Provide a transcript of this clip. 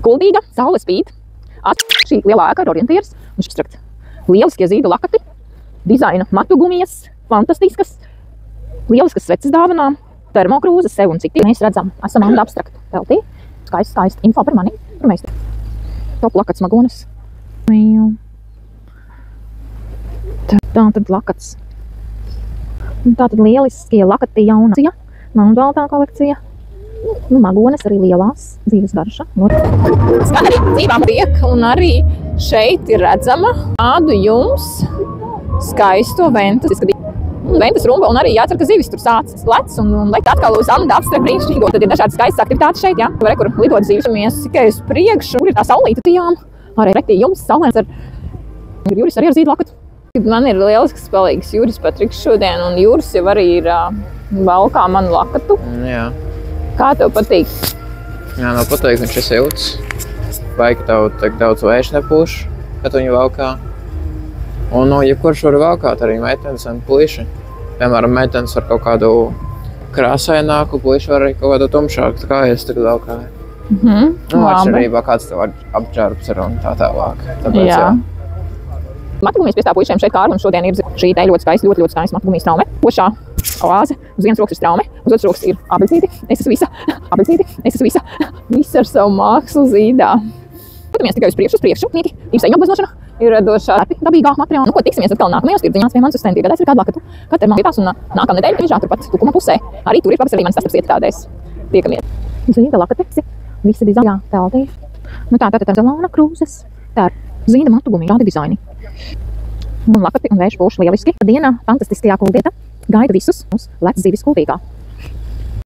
Kuldīga, saule spīd. Šī lielā ēka ir orientieris un abstrakt. Lieliskie zīda lakati, dizaina matugumijas, fantastiskas, lieliskas sveces dāvanā, termokrūzes, sev un citi. Mēs redzam, esam Anda abstraktu teltī. Skaisti info par mani, par meistaru. Top lakats magonas. Tā tad lakats. Tā tad lieliskie lakati jauna. Melnbaltā kolekcija. Magonas arī lielās, dzīves garša. Skan arī dzīvām priek, un arī šeit ir redzama tādu jums skaisto ventas rumba, un arī jācer, ka zivis tur sācis lec, un lekt atkal uz Anda abstraktu brīnišķīgo. Tad ir dažādas skaistas aktivitātes šeit, jā. Var kur lidot zivis, tikai uz priekšu, kur ir tā saulīta tijām. Arī pretī jums saulēns ar Juris arī ar zīdu lakatu. Man ir lielisks palīgs Juris Patriks šodien, un Juris jau arī ir valkā manu lakatu. Jā. Kā tev patīk? Jā, man patīk, viņš ir silts. Vai, ka tev tik daudz vējš nepūš, kad viņu valkā. Un, jebkurš var valkāt, arī meitenes un puiši. Piemēram, meitenes var kaut kādu krāsaināku, puiši var arī kaut kādu tumšāku, kā es tagad valkāju. Atšķirībā kāds tev apģērbs ir un tā tālāk. Tāpēc, jā. Matugumijas piestāv puišiem šeit Kārlim šodien ir šī te ļoti skaista matugumijas traume. Pošā oāze, uz vienas rokas ir traume, uz otras rokas ir ablicīti. Es esmu visa. Viss ar savu mākslu zīdā. Skatāmies tikai uz priekšu, nīti, tīpseņu apgleznošana, ir radošā dabīgā materiāla. Ko tiksimies atkal nākamajos tirdziņās pie manas uz stendī, gadās ir kādu lakatu, kā termovietās, un nākamā nedēļa Rīžā turpat Tukuma pusē. Arī tur ir pavasarī manas sastapsiet tādēs. Tiekamies. Zīda lakatesi, visi dizainā teltī. Tā ir zelāna krūzes, tā ir zīda matugumi, šādi dizaini. Un lakati un vējš pūš lieliski. Dienā fantastiskajā Kuldietā gaida visus uz Lec zivis Kuldīgā.